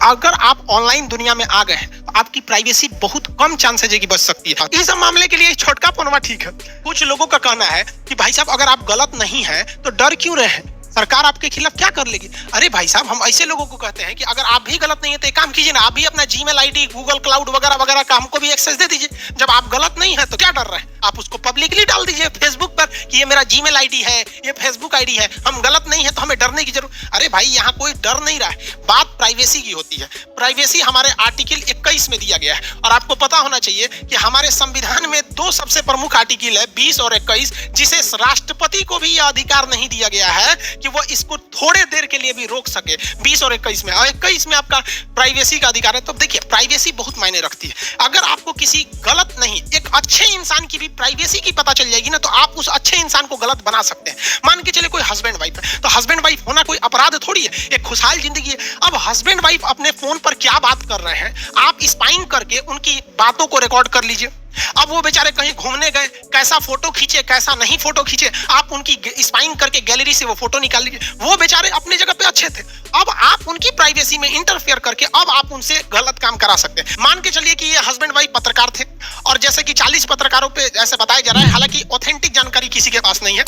अगर आप ऑनलाइन दुनिया में आ गए हैं तो आपकी प्राइवेसी बहुत कम चांसेज है कि बच सकती है। इस मामले के लिए छोटका फोनवा ठीक है। कुछ लोगों का कहना है कि भाई साहब अगर आप गलत नहीं है तो डर क्यों रहे, सरकार आपके खिलाफ क्या कर लेगी। अरे भाई साहब, हम ऐसे लोगों को कहते हैं कि अगर आप भी गलत नहीं है तो एक काम कीजिए ना, आप भी अपना जीमेल आईडी, गूगल क्लाउड वगैरह वगैरह का हमको भी एक्सेस दे दीजिए। जब आप गलत नहीं है तो क्या डर रहे हैं, आप उसको पब्लिकली डाल दीजिए फेसबुक पर कि ये मेरा जीमेल आईडी है, ये फेसबुक आईडी है, हम गलत नहीं है तो हमें डरने की जरूरत। अरे भाई, यहाँ कोई डर नहीं रहा है, बात प्राइवेसी की होती है। प्राइवेसी हमारे आर्टिकल 21 में दिया गया है और आपको पता होना चाहिए कि हमारे संविधान में दो सबसे प्रमुख आर्टिकल है, 20 और 21, जिसे राष्ट्रपति को भी यह अधिकार नहीं दिया गया है कि वो इसको थोड़े देर के लिए भी रोक सके। 20 और 21 में, और 21 में आपका प्राइवेसी का अधिकार है। तो देखिए, प्राइवेसी बहुत मायने रखती है। अगर आपको किसी गलत नहीं, एक अच्छे इंसान की भी प्राइवेसी की पता चल जाएगी ना, तो आप उस अच्छे इंसान को गलत बना सकते हैं। मान के चले कोई हस्बैंड वाइफ है, तो हस्बैंड वाइफ होना कोई अपराध थोड़ी है, एक खुशहाल जिंदगी है। अब हस्बैंड वाइफ अपने फोन पर क्या बात कर रहे हैं, आप स्पाइंग करके उनकी बातों को रिकॉर्ड कर लीजिए। अब वो बेचारे कहीं घूमने गए, कैसा फोटो खींचे कैसा नहीं फोटो खींचे, आप उनकी स्पाइंग करके गैलरी से वो फोटो निकाल लीजिए। वो बेचारे अपनी जगह पे अच्छे थे, अब आप उनकी प्राइवेसी में इंटरफेयर करके अब आप उनसे गलत काम करा सकते हैं। मान के चलिए कि ये हस्बैंड वाइफ पत्रकार थे और जैसे कि 40 पत्रकारों पे ऐसे बताया जा रहा है, हालांकि ऑथेंटिक जानकारी किसी के पास नहीं है।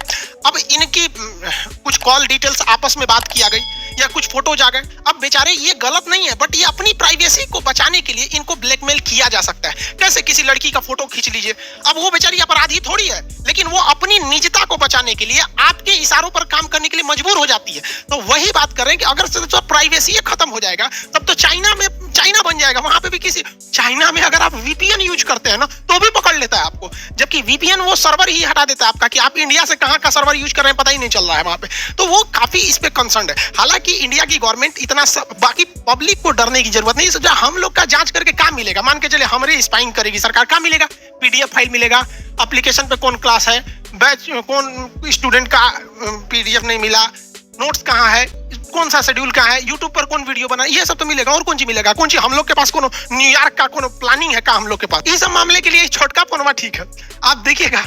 अब इनकी कुछ कॉल डिटेल्स आपस में बात किया गई या कुछ फोटोज आ गए। अब बेचारे ये गलत नहीं है, बट ये अपनी प्राइवेसी को बचाने के लिए इनको ब्लैकमेल किया जा सकता है। कैसे, किसी लड़की का फोटो खींच लीजिए। अब वो बेचारी अपराधी थोड़ी है, लेकिन वो अपनी निजता को बचाने के लिए आपके इशारों पर काम करने के लिए मजबूर हो जाती है। तो वही बात कर रहे हैं कि अगर तो प्राइवेसी खत्म हो जाएगा, तब तो चाइना बन जाएगा। वहां पे भी किसी चाइना में अगर आप वीपीएन यूज करते हैं ना, तो भी पकड़ लेता है आपको, जबकि वीपीएन वो सर्वर ही हटा देता है आपका, कि आप इंडिया से कहां का सर्वर यूज कर रहे हैं पता ही नहीं चल रहा है वहां पे। तो वो काफी इस पे कंसर्न है। हालांकि इंडिया की गवर्नमेंट इतना बाकी पब्लिक को डरने की जरूरत नहीं है। हम लोग का जांच करके काम मिलेगा, मान के चले हमारे स्पाइंग करेगी सरकार, काम मिलेगा, पीडीएफ फाइल मिलेगा, एप्लीकेशन पे कौन क्लास है, बैच कौन स्टूडेंट का पीडीएफ नहीं मिला, नोट्स कहाँ है, कौन सा शेड्यूल कहाँ है, यूट्यूब पर कौन वीडियो बना, ये सब तो मिलेगा। और कौन सी मिलेगा, कौन सी हम लोग के पास कोनो न्यूयॉर्क का कोनो प्लानिंग है का हम लोग के पास। इस मामले के लिए छोटका फोनवा ठीक है। आप देखिएगा,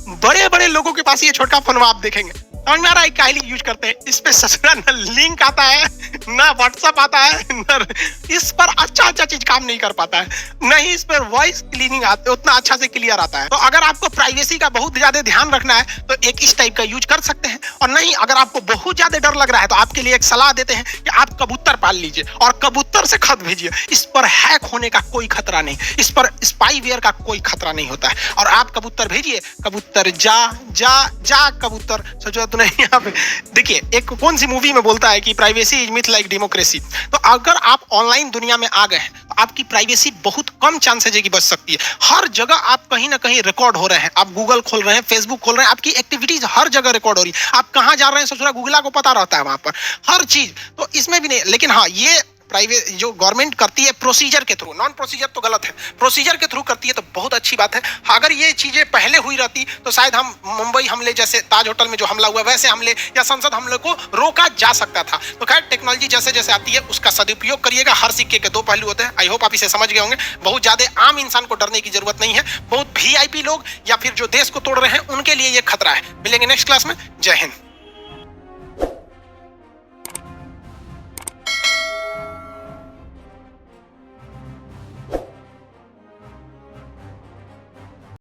बड़े बड़े लोगों के पास ये छोटका फोनवा आप देखेंगे, समझ में आ रहा है क्या यूज करते हैं। इस पे ससुरा ना लिंक आता है, ना व्हाट्सएप आता है, न इस पर अच्छा चीज काम नहीं कर पाता है, नहीं इस पर वॉइस क्लीनिंग आते उतना अच्छा से क्लियर आता है। तो अगर आपको प्राइवेसी का बहुत ज्यादा ध्यान रखना है तो एक इस टाइप का यूज कर सकते हैं। और नहीं, अगर आपको बहुत ज्यादा डर लग रहा है तो आपके लिए एक सलाह देते हैं कि आप कबूतर पाल लीजिए और कबूतर से खत भेजिए। इस पर हैक होने का कोई खतरा नहीं, इस पर स्पाईवेयर का कोई खतरा नहीं होता है। और आप कबूतर भेजिए, कबूतर जा जा जा कबूतर, सोचो तो नहीं। यहाँ पे देखिए, एक कौन सी मूवी में बोलता है कि privacy is myth like democracy. तो अगर आप ऑनलाइन दुनिया में आ गए हैं तो आपकी प्राइवेसी बहुत कम चांसेज है कि बच सकती है। हर जगह आप कहीं ना कहीं रिकॉर्ड हो रहे हैं, आप गूगल खोल रहे हैं, फेसबुक खोल रहे हैं, आपकी एक्टिविटीज हर जगह रिकॉर्ड हो रही है। आप कहाँ जा रहे हैं ससुरा गूगला को पता रहता है वहां पर हर चीज, तो इसमें भी नहीं। लेकिन हाँ, ये प्राइवेट जो गवर्नमेंट करती है प्रोसीजर के थ्रू, नॉन प्रोसीजर तो गलत है, प्रोसीजर के थ्रू करती है तो बहुत अच्छी बात है। अगर ये चीजें पहले हुई रहती तो शायद हम मुंबई हमले जैसे ताज होटल में जो हमला हुआ वैसे हमले या संसद हमले को रोका जा सकता था। तो खैर, टेक्नोलॉजी जैसे जैसे आती है उसका सदुपयोग करिएगा। हर सिक्के के दो पहलू होते हैं। आई होप आप इसे समझ गए होंगे। बहुत ज्यादा आम इंसान को डरने की जरूरत नहीं है, बहुत वीआईपी लोग या फिर जो देश को तोड़ रहे हैं उनके लिए ये खतरा है। मिलेंगे नेक्स्ट क्लास में। जय हिंद।